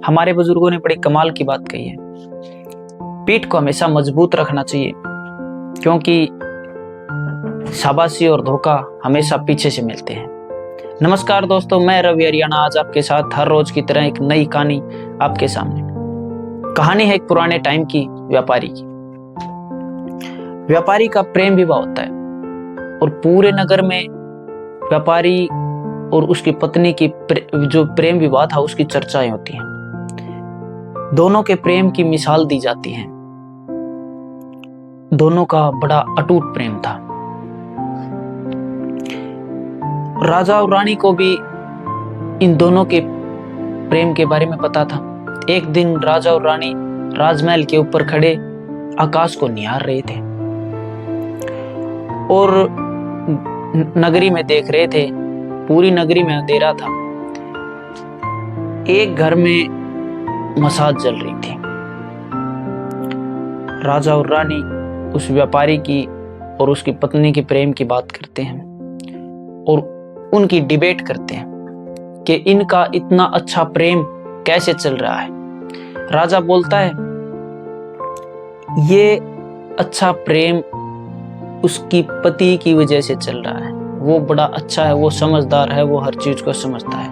हमारे बुजुर्गों ने बड़ी कमाल की बात कही है, पीठ को हमेशा मजबूत रखना चाहिए, क्योंकि शाबाशी और धोखा हमेशा पीछे से मिलते हैं। नमस्कार दोस्तों, मैं रवि हरियाणा आज आपके साथ हर रोज की तरह एक नई कहानी आपके सामने। कहानी है एक पुराने टाइम की व्यापारी की। व्यापारी का प्रेम विवाह होता है और पूरे नगर में व्यापारी और उसकी पत्नी की जो प्रेम विवाह था उसकी चर्चाएं होती हैं। दोनों के प्रेम की मिसाल दी जाती है। दोनों का बड़ा अटूट प्रेम था। राजा और रानी को भी इन दोनों के प्रेम के बारे में पता था। एक दिन राजा और रानी राजमहल के ऊपर खड़े आकाश को निहार रहे थे और नगरी में देख रहे थे। पूरी नगरी में अंधेरा था। एक घर में मसाज जल रही थी। राजा और रानी उस व्यापारी की और उसकी पत्नी के प्रेम की बात करते हैं और उनकी डिबेट करते हैं कि इनका इतना अच्छा प्रेम कैसे चल रहा है। राजा बोलता है, ये अच्छा प्रेम उसकी पति की वजह से चल रहा है। वो बड़ा अच्छा है, वो समझदार है, वो हर चीज को समझता है।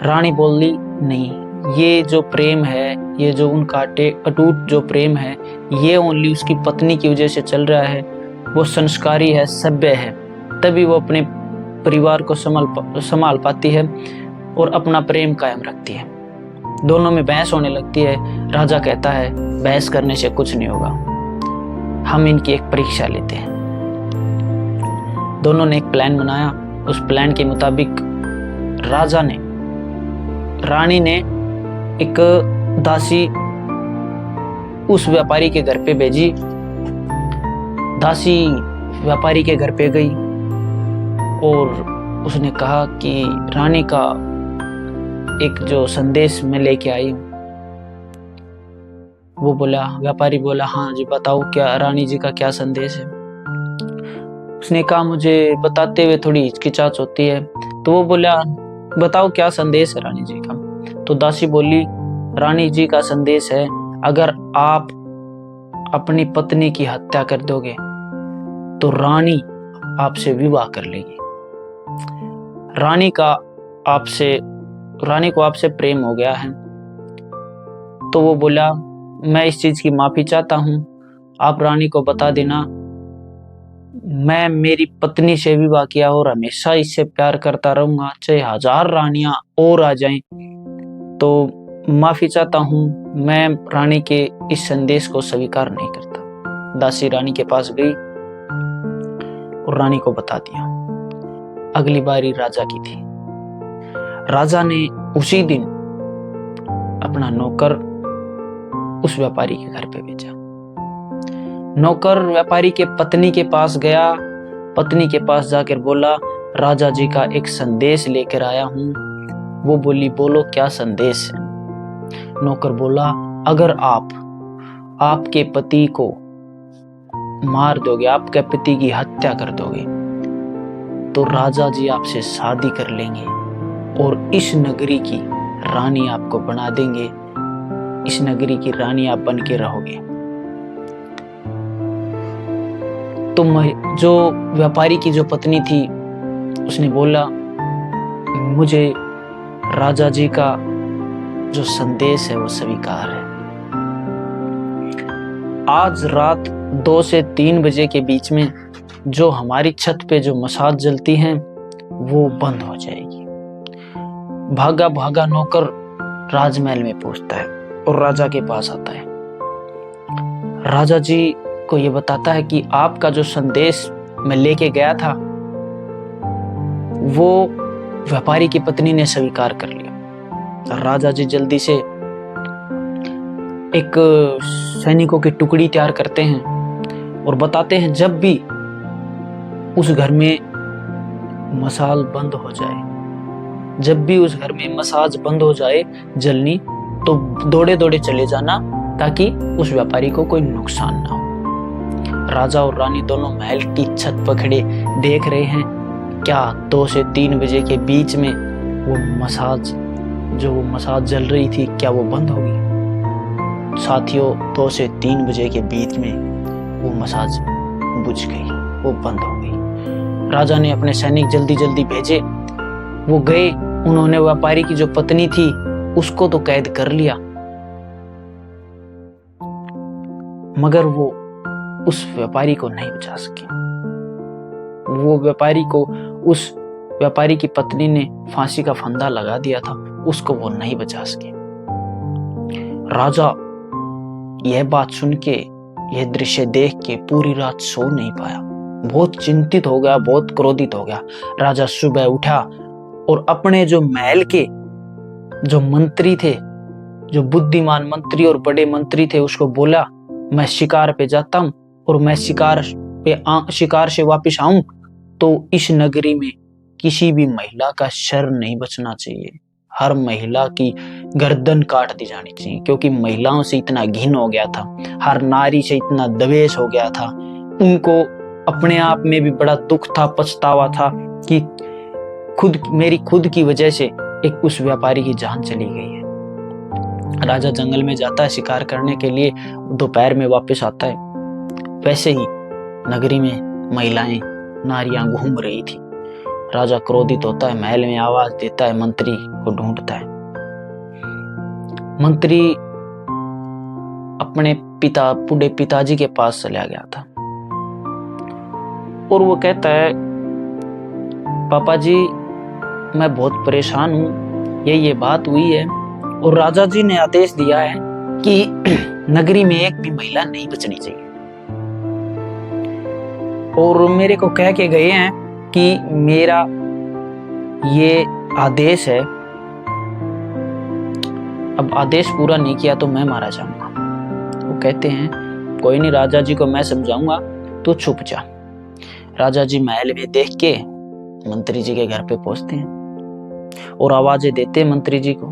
रानी बोली, नहीं, ये जो प्रेम है, ये जो उनका अटूट जो प्रेम है, ये ओनली उसकी पत्नी की वजह से चल रहा है। वो संस्कारी है, सभ्य है, तभी वो अपने परिवार को संभाल पाती है और अपना प्रेम कायम रखती है। दोनों में बहस होने लगती है। राजा कहता है, बहस करने से कुछ नहीं होगा, हम इनकी एक परीक्षा लेते हैं। दोनों ने एक प्लान बनाया। उस प्लान के मुताबिक रानी ने एक दासी उस व्यापारी के घर पे भेजी। दासी व्यापारी के घर पे गई और उसने कहा कि रानी का एक जो संदेश मैं लेके आई हूँ। वो बोला, व्यापारी बोला, हाँ जी बताओ, क्या रानी जी का क्या संदेश है। उसने कहा, मुझे बताते हुए थोड़ी हिचकिचाहट होती है। तो वो बोला, बताओ क्या संदेश है रानी जी का। तो दासी बोली, रानी जी का संदेश है, अगर आप अपनी पत्नी की हत्या कर दोगे तो रानी आपसे विवाह कर लेगी। रानी को आपसे प्रेम हो गया है। तो वो बोला, मैं इस चीज की माफी चाहता हूं, आप रानी को बता देना मैं मेरी पत्नी से विवाह किया और हमेशा इससे प्यार करता रहूंगा, चाहे 1000 रानियां और आ जाएं। तो माफी चाहता हूं, मैं रानी के इस संदेश को स्वीकार नहीं करता। दासी रानी के पास गई और रानी को बता दिया। अगली बारी राजा की थी। राजा ने उसी दिन अपना नौकर उस व्यापारी के घर पे भेजा। नौकर व्यापारी के पत्नी के पास गया। पत्नी के पास जाकर बोला, राजा जी का एक संदेश लेकर आया हूं। वो बोली, बोलो क्या संदेश है। नौकर बोला, अगर आप आपके पति को मार दोगे, आपके पति की हत्या कर दोगे, तो राजा जी आपसे शादी कर लेंगे और इस नगरी की रानी आपको बना देंगे। इस नगरी की रानी आप बन के रहोगे। तो जो व्यापारी की जो पत्नी थी उसने बोला, मुझे राजा जी का जो संदेश है वो स्वीकार है। आज रात 2 से 3 बजे के बीच में जो हमारी छत पे जो मसाज जलती हैं वो बंद हो जाएगी। भागा भागा नौकर राजमहल में पहुंचता है और राजा के पास आता है। राजा जी को ये बताता है कि आपका जो संदेश मैं लेके गया था वो व्यापारी की पत्नी ने स्वीकार कर लिया। राजा जी जल्दी से एक सैनिकों की टुकड़ी तैयार करते हैं और बताते हैं, जब भी उस घर में मसाल बंद हो जाए, जब भी उस घर में मसाज बंद हो जाए जलनी, तो दौड़े दौड़े चले जाना ताकि उस व्यापारी को कोई नुकसान ना हो। राजा और रानी दोनों महल की छत पर खड़े देख रहे हैं क्या 2 से 3 बजे के बीच में वो मसाज जो वो मसाज जल रही थी क्या वो बंद होगी? साथियों, 2 से 3 बजे के बीच में वो मसाज बुझ गई, वो बंद हो गई। राजा ने अपने सैनिक जल्दी जल्दी भेजे, वो गए, उन्होंने व्यापारी की जो पत्नी थी उसको तो कैद कर लिया, मगर वो उस व्यापारी को नहीं बचा सके। वो व्यापारी को, उस व्यापारी की पत्नी ने फांसी का फंदा लगा दिया था, उसको वो नहीं बचा सके। राजा यह बात सुन के, यह दृश्य देख के पूरी रात सो नहीं पाया, बहुत चिंतित हो गया, बहुत क्रोधित हो गया। राजा सुबह उठा और अपने जो महल के जो मंत्री थे, जो बुद्धिमान मंत्री और बड़े मंत्री थे, उसको बोला मैं शिकार पे जाता हूं और मैं शिकार से वापस आऊं तो इस नगरी में किसी भी महिला का शर नहीं बचना चाहिए, हर महिला की गर्दन काट दी जानी चाहिए, क्योंकि महिलाओं से इतना घिन हो गया था, हर नारी से इतना द्वेष हो गया था, उनको अपने आप में भी बड़ा दुख था, पछतावा था कि मेरी खुद की वजह से एक उस व्यापारी की जान चली गई है। राजा जंगल में जाता है शिकार करने के लिए, दोपहर में वापस आता है। वैसे ही नगरी में महिलाएं, नारियां घूम रही थी। राजा क्रोधित होता है, महल में आवाज देता है, मंत्री को ढूंढता है। मंत्री अपने बूढ़े पिताजी के पास चला गया था और वो कहता है, पापा जी मैं बहुत परेशान हूं, ये बात हुई है और राजा जी ने आदेश दिया है कि नगरी में एक भी महिला नहीं बचनी चाहिए, और मेरे को कह के गए हैं कि मेरा ये आदेश है, अब आदेश पूरा नहीं किया तो मैं मारा जाऊंगा। वो कहते हैं कोई नहीं, राजा जी को मैं समझाऊंगा, तू छुप जा। राजा जी महल में देख के मंत्री जी के घर पे पहुंचते हैं और आवाजें देते हैं मंत्री जी को।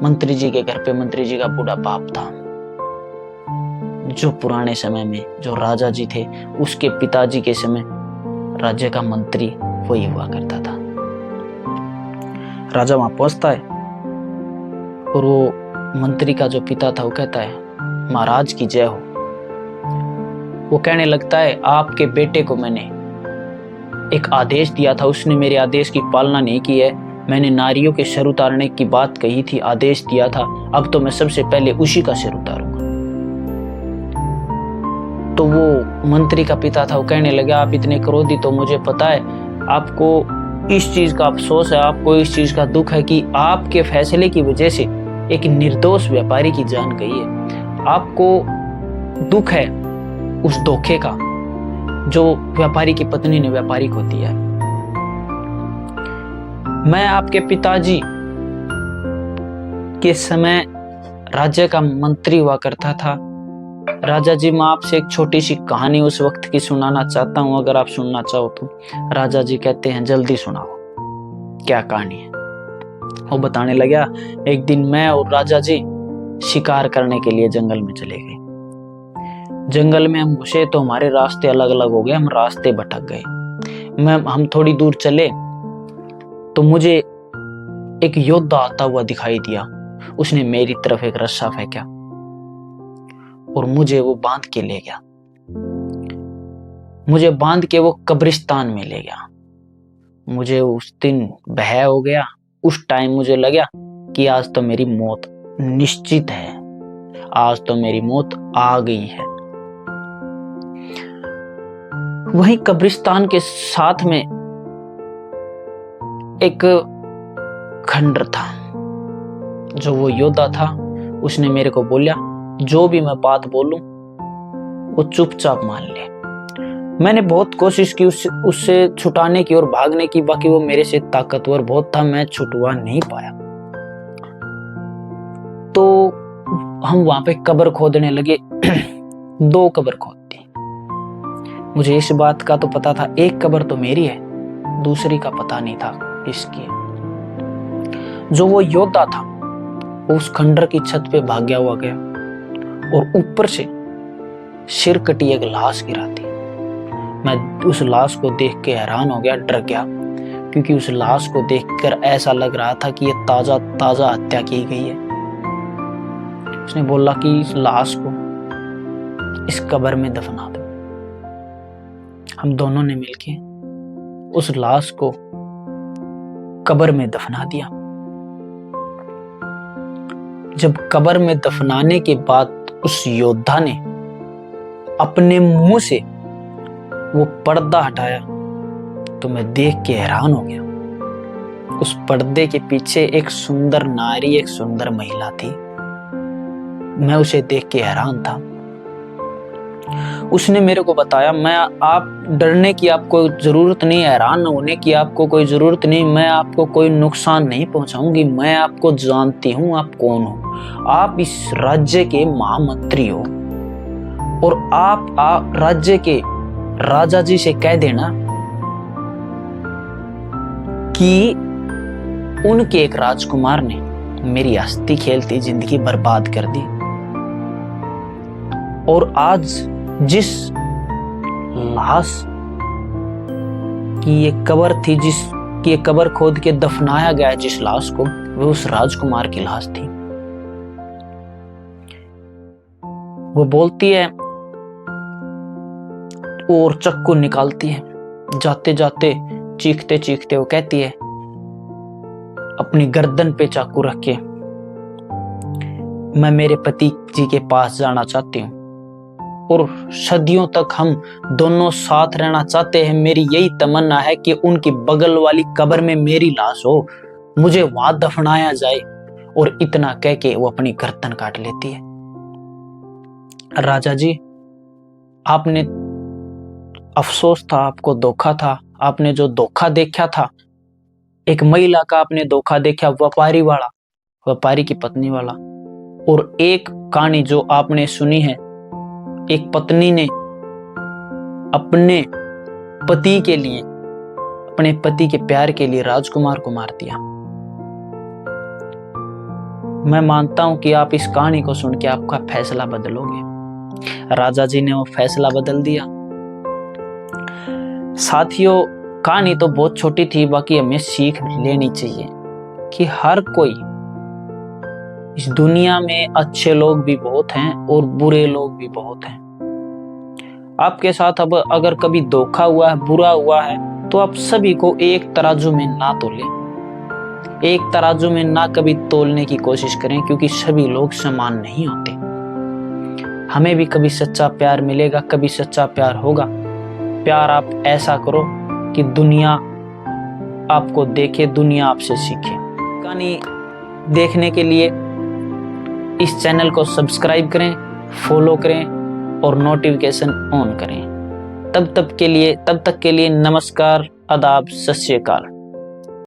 मंत्री जी के घर पे मंत्री जी का बूढ़ा बाप था, जो पुराने समय में जो राजा जी थे उसके पिताजी के समय राज्य का मंत्री वही हुआ करता था। राजा वहां पहुंचता है और वो मंत्री का जो पिता था वो कहता है, महाराज की जय हो। वो कहने लगता है, आपके बेटे को मैंने एक आदेश दिया था, उसने मेरे आदेश की पालना नहीं की है, मैंने नारियों के सिर उतारने की बात कही थी, आदेश दिया था, अब तो मैं सबसे पहले उसी का सिर उतारूंगा। तो वो मंत्री का पिता था, वो कहने लगा, आप इतने क्रोधित हो, मुझे पता है आपको इस चीज का अफसोस है, आपको इस चीज का दुख है कि आपके फैसले की वजह से एक निर्दोष व्यापारी की जान गई है। आपको दुख है उस धोखे का जो व्यापारी की पत्नी ने व्यापारी को दिया है। मैं आपके पिताजी के समय राज्य का मंत्री हुआ करता था। राजा जी, मैं आपसे एक छोटी सी कहानी उस वक्त की सुनाना चाहता हूं, अगर आप सुनना चाहो तो। राजा जी कहते हैं, जल्दी सुनाओ, क्या कहानी है। वो बताने लगा, एक दिन मैं और राजा जी शिकार करने के लिए जंगल में चले गए। जंगल में हम घुसे तो हमारे रास्ते अलग अलग हो गए, हम रास्ते भटक गए। हम थोड़ी दूर चले तो मुझे एक योद्धा आता हुआ दिखाई दिया। उसने मेरी तरफ एक रस्सा फेंका और मुझे वो बांध के ले गया। मुझे बांध के वो कब्रिस्तान में ले गया। मुझे उस दिन भय हो गया। उस टाइम मुझे लगा कि आज तो मेरी मौत निश्चित है, आज तो मेरी मौत आ गई है। वहीं कब्रिस्तान के साथ में एक खंडर था। जो वो योद्धा था उसने मेरे को बोला, जो भी मैं बात बोलूं वो चुपचाप मान ले। मैंने बहुत कोशिश की उससे छुटाने की और भागने की, बाकी वो मेरे से ताकतवर बहुत था, मैं छुटवा नहीं पाया। तो हम वहां पे कब्र खोदने लगे। 2 कब्र खोद दी। मुझे इस बात का तो पता था, एक कब्र तो मेरी है, दूसरी का पता नहीं था किसकी। जो वो योद्धा था वो उस खंडर की छत पे भाग गया हुआ गया और ऊपर से सिर कटी एक लाश गिरा दी। मैं उस लाश को देख के हैरान हो गया, डर गया। क्योंकि उस लाश को देखकर ऐसा लग रहा था कि ये ताजा ताजा हत्या की गई है। उसने बोला कि इस लाश को इस कब्र में दफना दो। हम दोनों ने मिलके उस लाश को कब्र में दफना दिया। जब कब्र में दफनाने के बाद उस योद्धा ने अपने मुंह से वो पर्दा हटाया तो मैं देख के हैरान हो गया। उस पर्दे के पीछे एक सुंदर नारी, एक सुंदर महिला थी। मैं उसे देख के हैरान था। उसने मेरे को बताया, आप डरने की आपको जरूरत नहीं, हैरान होने की आपको कोई जरूरत नहीं, मैं आपको कोई नुकसान नहीं पहुंचाऊंगी। मैं आपको जानती हूं आप कौन हो। आप इस राज्य के महामंत्री हो और आप राज्य के राजा जी से कह देना कि उनके एक राजकुमार ने मेरी हस्ती खेलती जिंदगी बर्बाद कर दी, और आज जिस लाश की ये कब्र थी, जिसकी ये कब्र खोद के दफनाया गया जिस लाश को, वो उस राजकुमार की लाश थी। वो बोलती है और चक्कू निकालती है, जाते जाते चीखते चीखते वो कहती है, अपनी गर्दन पे चाकू रख के, मैं मेरे पति जी के पास जाना चाहती हूँ और सदियों तक हम दोनों साथ रहना चाहते हैं। मेरी यही तमन्ना है कि उनकी बगल वाली कब्र में मेरी लाश हो, मुझे वहां दफनाया जाए। और इतना कह के वो अपनी गर्दन काट लेती है। राजा जी, आपने अफसोस था, आपको धोखा था, आपने जो धोखा देखा था, एक महिला का आपने धोखा देखा, व्यापारी वाला, व्यापारी की पत्नी वाला। और एक कहानी जो आपने सुनी है, एक पत्नी ने अपने पति के लिए, अपने पति के प्यार के लिए राजकुमार को मार दिया। मैं मानता हूं कि आप इस कहानी को सुन के आपका फैसला बदलोगे। राजा जी ने वो फैसला बदल दिया। साथियों, कहानी तो बहुत छोटी थी, बाकी हमें सीख लेनी चाहिए कि हर कोई, इस दुनिया में अच्छे लोग भी बहुत हैं और बुरे लोग भी बहुत हैं। आपके साथ अब अगर कभी धोखा हुआ है, बुरा हुआ है, तो आप सभी को एक तराजू में ना तोलें, एक तराजू में ना कभी तोलने की कोशिश करें, क्योंकि सभी लोग समान नहीं होते। हमें भी कभी सच्चा प्यार मिलेगा, कभी सच्चा प्यार होगा। प्यार आप ऐसा करो कि दुनिया आपको देखे, दुनिया आपसे सीखे। कहानी देखने के लिए इस चैनल को सब्सक्राइब करें, फॉलो करें और नोटिफिकेशन ऑन करें। तब तक के लिए नमस्कार, आदाब, सत श्री अकाल।